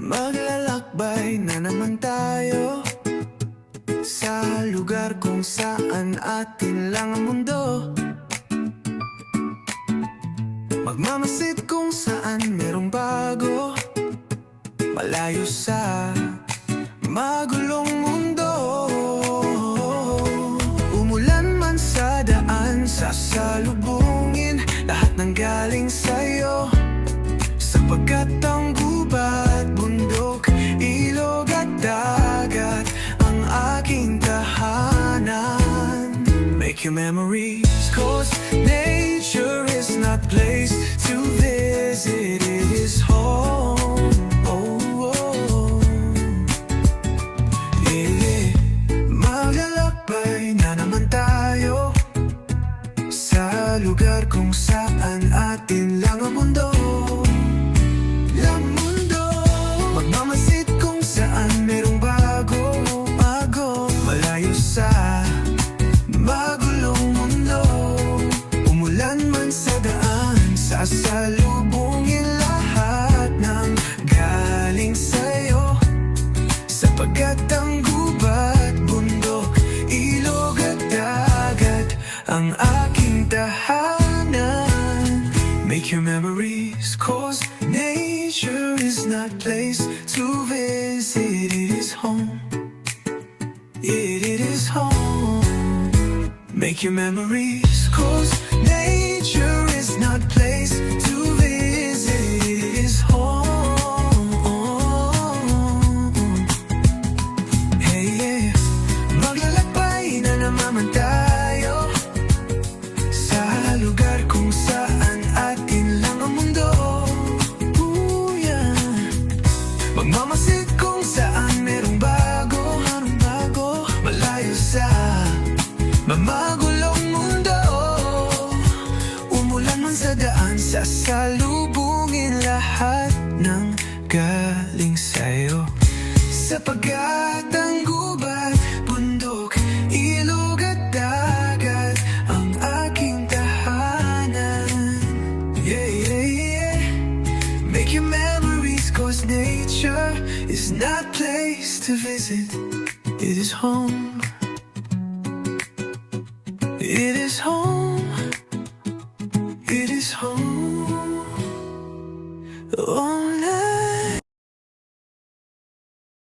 Maglalakbay na naman tayo sa lugar kung saan atin lang ang mundo. Magmamasid kung saan merong bago, malayo sa magulong mundo. Umulan man sa daan, sasalubungin lahat ng galing sa'yo. Sapagkat ang gubat, bundok, ilog at dagat ang aking tahanan. Make your memories, cause nature is not place to visit, it is home. Oh, oh. Yeah. Maglalakbay na naman tayo sa lugar kung saan atin lang ang mundo. Magmamasid kung saan merong bago, malayo sa magulong mundo. Umulan man sa daan, sasalubungin lahat ng galing sa'yo. Sapagkat ang gubat, bundok, ilog at dagat ang aking tahanan. Make your memories, cause nature is not place to visit, it is home. It is home. Make your memories, cause nature is not place to visit, it is home. Hey, yeah. Maglalakbay na naman tayo sa lugar kung saan atin lang ang mundo. Magmamasid kung saan merong bago, malayo sa mamagulong mundo. Umulan man sa daan, sasalubungin lahat ng galing sa'yo. Sapagkat ang gubat, bundok, ilog at dagat ang aking tahanan. Yeah, yeah, yeah. Make your memories, cause nature is not place to visit, it is home. It is home.